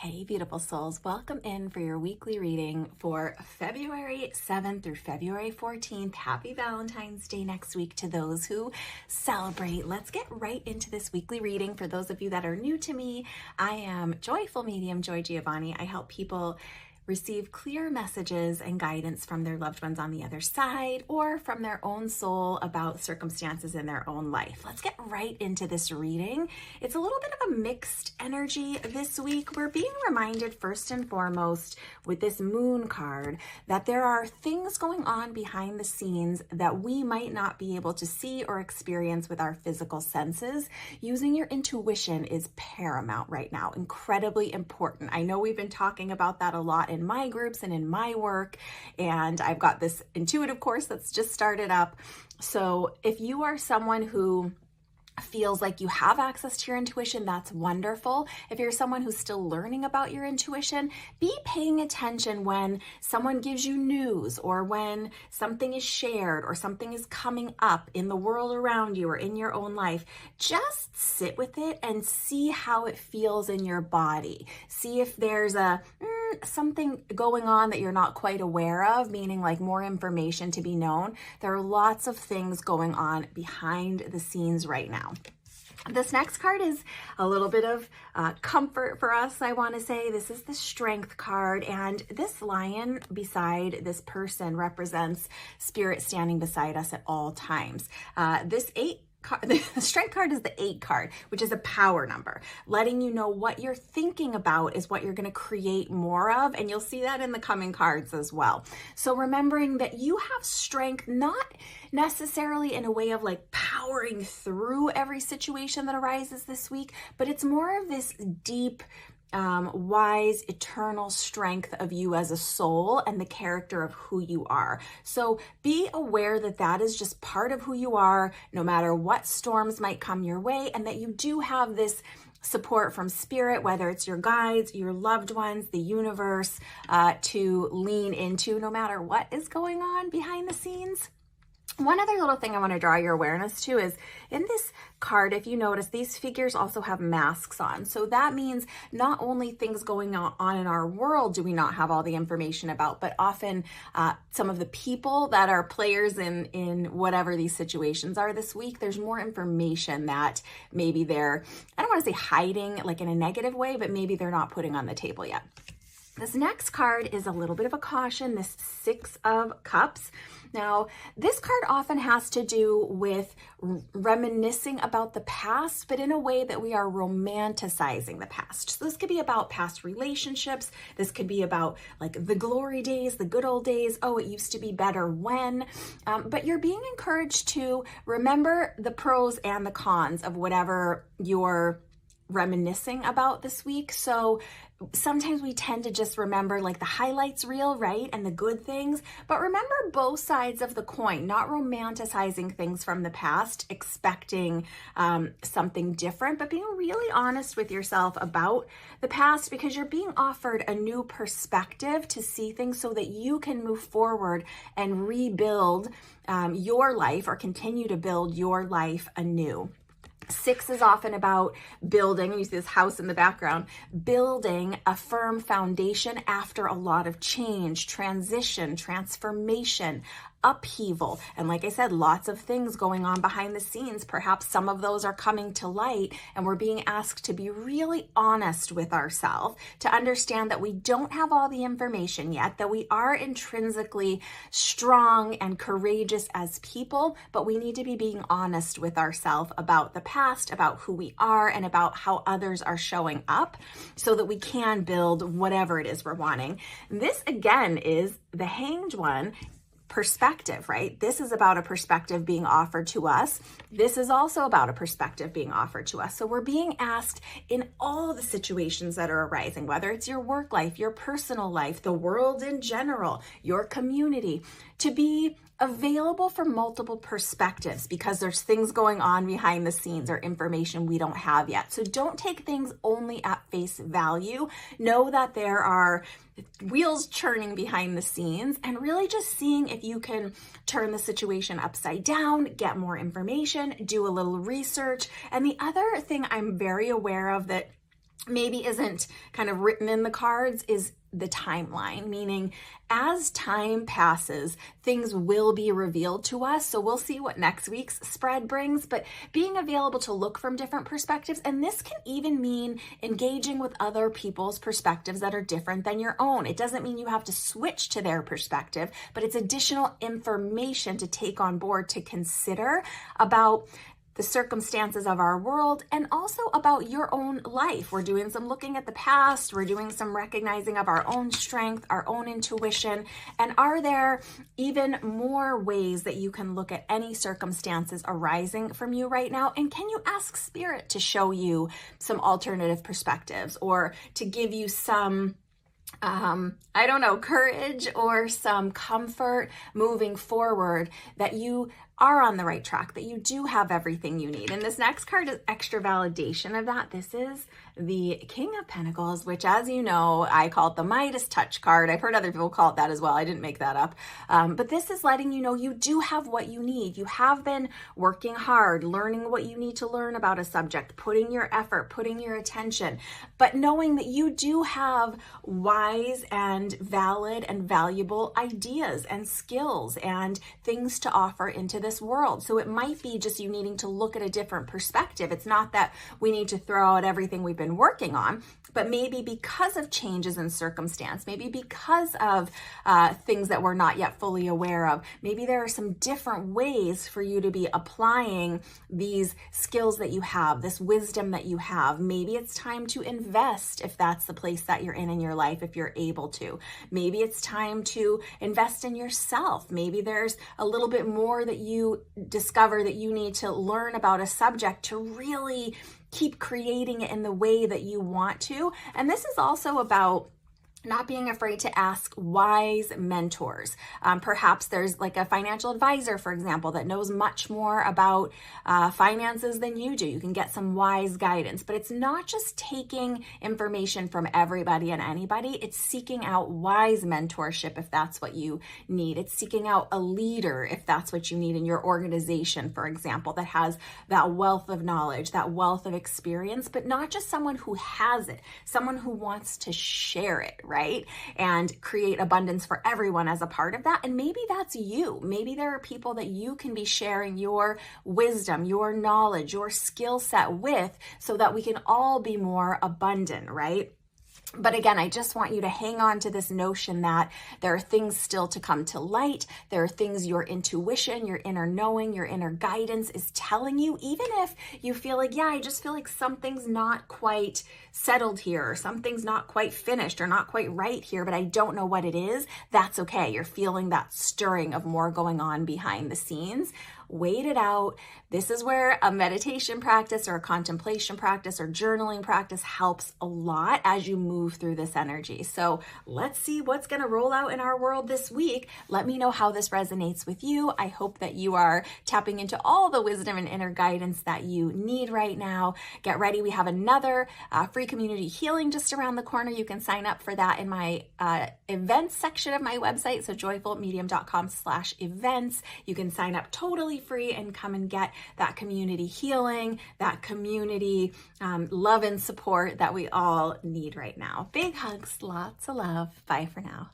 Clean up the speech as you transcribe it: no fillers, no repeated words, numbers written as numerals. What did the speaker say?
Hey, beautiful souls. Welcome in for your weekly reading for February 7th through February 14th. Happy Valentine's Day next week to those who celebrate. Let's get right into this weekly reading. For those of you that are new to me, I am Joyful Medium Joy Giovanni. I help people receive clear messages and guidance from their loved ones on the other side or from their own soul about circumstances in their own life. Let's get right into this reading. It's a little bit of a mixed energy this week. We're being reminded first and foremost with this moon card that there are things going on behind the scenes that we might not be able to see or experience with our physical senses. Using your intuition is paramount right now, incredibly important. I know we've been talking about that a lot in my groups and in my work, and I've got this intuitive course that's just started up. So if you are someone who feels like you have access to your intuition, that's wonderful. If you're someone who's still learning about your intuition, be paying attention when someone gives you news or when something is shared or something is coming up in the world around you or in your own life. Just sit with it and see how it feels in your body. See if there's something going on that you're not quite aware of, meaning like more information to be known. There are lots of things going on behind the scenes right now. This next card is a little bit of comfort for us, I want to say. This is the Strength card, and this lion beside this person represents spirit standing beside us at all times. The Strength card is the 8 card, which is a power number, letting you know what you're thinking about is what you're going to create more of, and you'll see that in the coming cards as well. So remembering that you have strength, not necessarily in a way of like powering through every situation that arises this week, but it's more of this deep, wise, eternal strength of you as a soul and the character of who you are. So be aware that that is just part of who you are, no matter what storms might come your way, and that you do have this support from spirit, whether it's your guides, your loved ones, the universe, to lean into no matter what is going on behind the scenes. One other little thing I want to draw your awareness to is in this card, if you notice, these figures also have masks on. So that means not only things going on in our world do we not have all the information about, but often some of the people that are players in whatever these situations are this week, there's more information that maybe they're, I don't want to say hiding like in a negative way, but maybe they're not putting on the table yet. This next card is a little bit of a caution, this 6 of Cups. Now, this card often has to do with reminiscing about the past, but in a way that we are romanticizing the past. So this could be about past relationships. This could be about like the glory days, the good old days. Oh, it used to be better when. But you're being encouraged to remember the pros and the cons of whatever you're reminiscing about this week. So sometimes we tend to just remember like the highlights reel, right? And the good things, but remember both sides of the coin, not romanticizing things from the past, expecting something different, but being really honest with yourself about the past, because you're being offered a new perspective to see things so that you can move forward and rebuild your life or continue to build your life anew. 6 is often about building, you see this house in the background, building a firm foundation after a lot of change, transition, transformation, upheaval. And like I said, lots of things going on behind the scenes. Perhaps some of those are coming to light, and we're being asked to be really honest with ourselves, to understand that we don't have all the information yet, that we are intrinsically strong and courageous as people, but we need to be being honest with ourselves about the past, about who we are, and about how others are showing up so that we can build whatever it is we're wanting. This again is the Hanged One. Perspective, right? This is about a perspective being offered to us. This is also about a perspective being offered to us. So we're being asked in all the situations that are arising, whether it's your work life, your personal life, the world in general, your community, to be available for multiple perspectives, because there's things going on behind the scenes or information we don't have yet. So don't take things only at face value. Know that there are wheels churning behind the scenes, and really just seeing if you can turn the situation upside down, get more information, do a little research. And the other thing I'm very aware of that maybe isn't kind of written in the cards is the timeline, meaning as time passes, things will be revealed to us. So we'll see what next week's spread brings, but being available to look from different perspectives. And this can even mean engaging with other people's perspectives that are different than your own. It doesn't mean you have to switch to their perspective, but it's additional information to take on board, to consider about the circumstances of our world, and also about your own life. We're doing some looking at the past, we're doing some recognizing of our own strength, our own intuition, and are there even more ways that you can look at any circumstances arising from you right now? And can you ask Spirit to show you some alternative perspectives, or to give you some courage or some comfort moving forward, that you are on the right track, that you do have everything you need. And this next card is extra validation of that. This is the King of Pentacles, which, as you know, I call it the Midas touch card. I've heard other people call it that as well. I didn't make that up. But this is letting you know you do have what you need. You have been working hard, learning what you need to learn about a subject, putting your effort, putting your attention, but knowing that you do have wise and valid and valuable ideas and skills and things to offer into this world. So it might be just you needing to look at a different perspective. It's not that we need to throw out everything we've been working on, but maybe because of changes in circumstance, maybe because of things that we're not yet fully aware of, maybe there are some different ways for you to be applying these skills that you have, this wisdom that you have. Maybe it's time to invest if that's the place that you're in your life, if you're able to. Maybe it's time to invest in yourself. Maybe there's a little bit more that you discover that you need to learn about a subject to really keep creating it in the way that you want to. And this is also about not being afraid to ask wise mentors. Perhaps there's like a financial advisor, for example, that knows much more about finances than you do. You can get some wise guidance, but it's not just taking information from everybody and anybody. It's seeking out wise mentorship if that's what you need. It's seeking out a leader if that's what you need in your organization, for example, that has that wealth of knowledge, that wealth of experience, but not just someone who has it, someone who wants to share it, right? And create abundance for everyone as a part of that. And maybe that's you. Maybe there are people that you can be sharing your wisdom, your knowledge, your skill set with, so that we can all be more abundant, right? But again, I just want you to hang on to this notion that there are things still to come to light. There are things your intuition, your inner knowing, your inner guidance is telling you, even if you feel like, yeah, I just feel like something's not quite settled here, or something's not quite finished or not quite right here, but I don't know what it is. That's okay. You're feeling that stirring of more going on behind the scenes. Wait it out. This is where a meditation practice or a contemplation practice or journaling practice helps a lot as you move through this energy. So let's see what's going to roll out in our world this week. Let me know how this resonates with you. I hope that you are tapping into all the wisdom and inner guidance that you need right now. Get ready. We have another free community healing just around the corner. You can sign up for that in my events section of my website. So joyfulmedium.com/events. You can sign up totally free and come and get that community healing, that community love and support that we all need right now. Big hugs, lots of love. Bye for now.